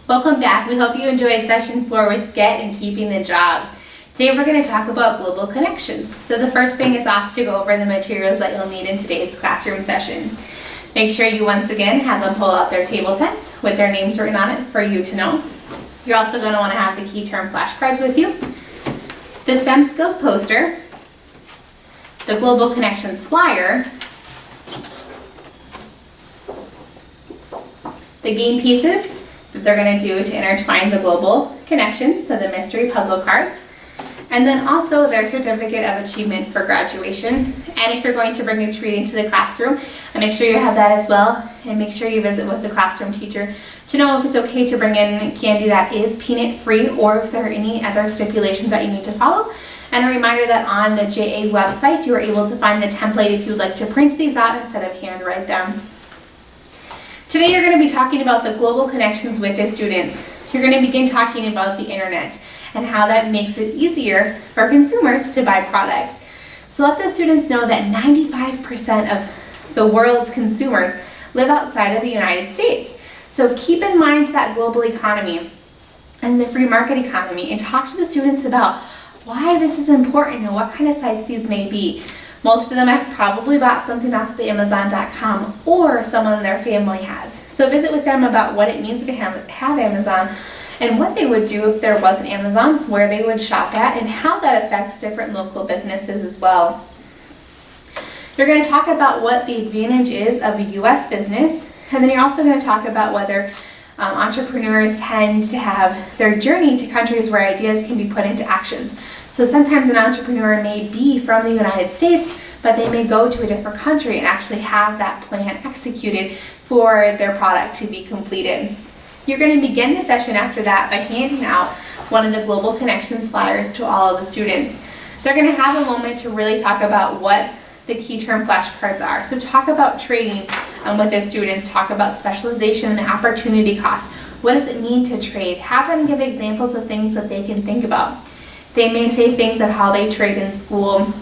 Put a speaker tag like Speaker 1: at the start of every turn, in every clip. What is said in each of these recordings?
Speaker 1: Welcome back. We hope you enjoyed session 4 with Get and Keeping the Job. Today we're going to talk about global connections. So the first thing is off to go over the materials that you'll need in today's classroom session. Make sure you once again have them pull out their table tents with their names written on it for you to know. You're also going to want to have the key term flashcards with you, the STEM skills poster, the Global Connections flyer, the game pieces that they're going to do to intertwine the global connections, so the mystery puzzle cards, and then also their certificate of achievement for graduation. And if you're going to bring a treat into the classroom, make sure you have that as well, and make sure you visit with the classroom teacher to know if it's okay to bring in candy that is peanut free or if there are any other stipulations that you need to follow. And a reminder that on the JA website you are able to find the template if you'd like to print these out instead of handwrite them. Today you're going to be talking about the global connections with the students. You're going to begin talking about the internet and how that makes it easier for consumers to buy products. So let the students know that 95% of the world's consumers live outside of the United States. So keep in mind that global economy and the free market economy, and talk to the students about why this is important and what kind of sites these may be. Most of them have probably bought something off of Amazon.com, or someone in their family has. So visit with them about what it means to have Amazon and what they would do if there wasn't Amazon, where they would shop at, and how that affects different local businesses as well. You're going to talk about what the advantage is of a U.S. business, and then you're also going to talk about whether entrepreneurs tend to have their journey to countries where ideas can be put into actions. So sometimes an entrepreneur may be from the United States, but they may go to a different country and actually have that plan executed for their product to be completed. You're going to begin the session after that by handing out one of the Global Connections flyers to all of the students. They're going to have a moment to really talk about what the key term flashcards are. So talk about trading with the students, talk about specialization and the opportunity cost. What does it mean to trade? Have them give examples of things that they can think about. They may say things of how they trade in school.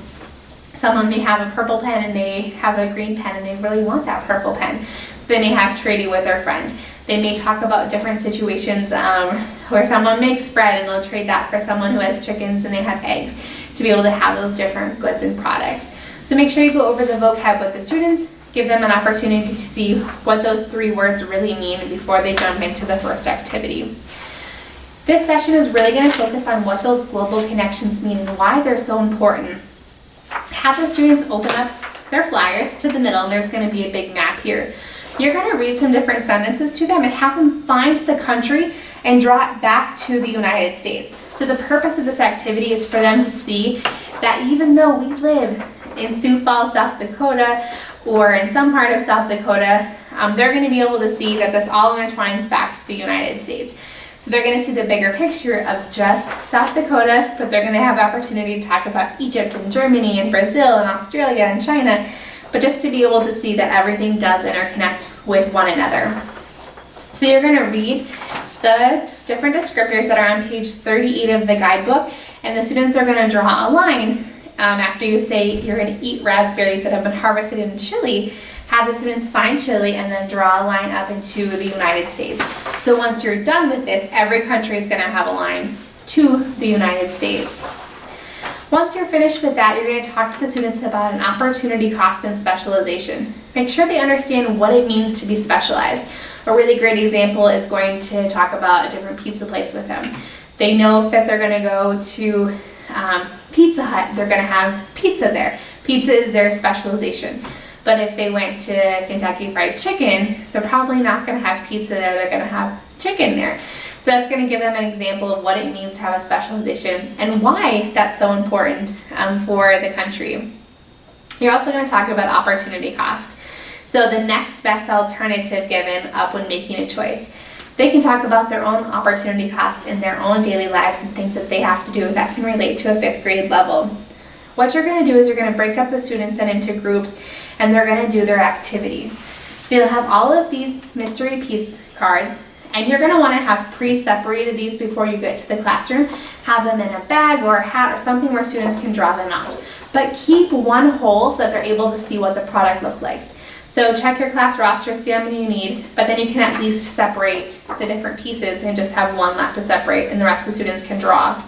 Speaker 1: Someone may have a purple pen and they have a green pen and they really want that purple pen. So they may have trading with their friend. They may talk about different situations where someone makes bread and they'll trade that for someone who has chickens and they have eggs, to be able to have those different goods and products. So make sure you go over the vocab with the students, give them an opportunity to see what those 3 words really mean before they jump into the first activity. This session is really going to focus on what those global connections mean and why they're so important. Have the students open up their flyers to the middle, and there's going to be a big map here. You're going to read some different sentences to them and have them find the country and draw it back to the United States. So the purpose of this activity is for them to see that even though we live in Sioux Falls, South Dakota, or in some part of South Dakota, they're going to be able to see that this all intertwines back to the United States. So they're going to see the bigger picture of just South Dakota, but they're going to have the opportunity to talk about Egypt and Germany and Brazil and Australia and China, but just to be able to see that everything does interconnect with one another. So you're going to read the different descriptors that are on page 38 of the guidebook, and the students are going to draw a line after you say you're going to eat raspberries that have been harvested in Chile. Have the students find Chile and then draw a line up into the United States. So once you're done with this, every country is going to have a line to the United States. Once you're finished with that, you're going to talk to the students about an opportunity cost and specialization. Make sure they understand what it means to be specialized. A really great example is going to talk about a different pizza place with them. They know that they're going to go to Pizza Hut, they're going to have pizza there. Pizza is their specialization. But if they went to Kentucky Fried Chicken, they're probably not going to have pizza there, they're going to have chicken there. So that's going to give them an example of what it means to have a specialization and why that's so important for the country. You're also going to talk about opportunity cost. So the next best alternative given up when making a choice. They can talk about their own opportunity cost in their own daily lives and things that they have to do that can relate to a 5th grade level. What you're going to do is you're going to break up the students into groups, and they're going to do their activity. So you'll have all of these mystery piece cards, and you're going to want to have pre-separated these before you get to the classroom. Have them in a bag or a hat or something where students can draw them out. But keep one whole so that they're able to see what the product looks like. So check your class roster, see how many you need, but then you can at least separate the different pieces and just have one left to separate, and the rest of the students can draw.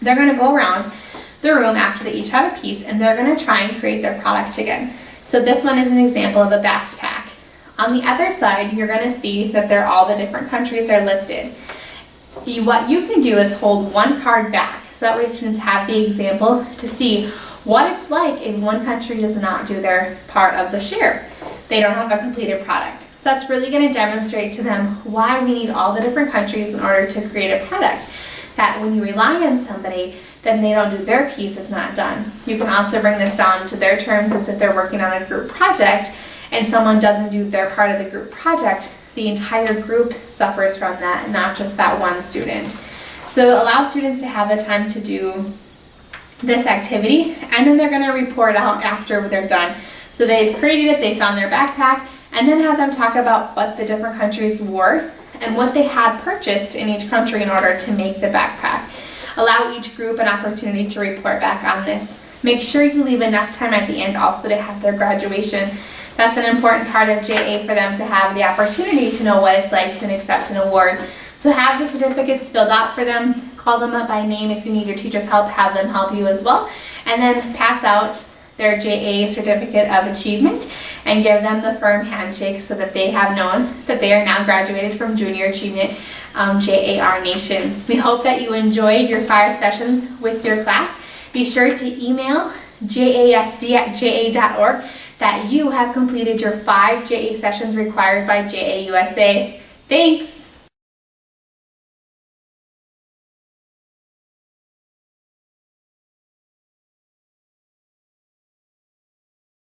Speaker 1: They're going to go around the room after they each have a piece, and they're going to try and create their product again. So this one is an example of a backpack. On the other side, you're going to see that all the different countries are listed. What you can do is hold one card back, so that way students have the example to see what it's like if one country does not do their part of the share. They don't have a completed product. So that's really going to demonstrate to them why we need all the different countries in order to create a product. That when you rely on somebody, then they don't do their piece, it's not done. You can also bring this down to their terms as if they're working on a group project and someone doesn't do their part of the group project, the entire group suffers from that, not just that one student. So allow students to have the time to do this activity, and then they're going to report out after they're done. So they've created it, they found their backpack, and then have them talk about what the different countries were and what they had purchased in each country in order to make the backpack. Allow each group an opportunity to report back on this. Make sure you leave enough time at the end also to have their graduation. That's an important part of JA for them to have the opportunity to know what it's like to accept an award. So have the certificates filled out for them, call them up by name if you need your teacher's help, have them help you as well, and then pass out their JA Certificate of Achievement and give them the firm handshake so that they have known that they are now graduated from Junior Achievement JAR Nation. We hope that you enjoyed your 5 sessions with your class. Be sure to email jasd@ja.org that you have completed your 5 JA sessions required by JA USA. Thanks!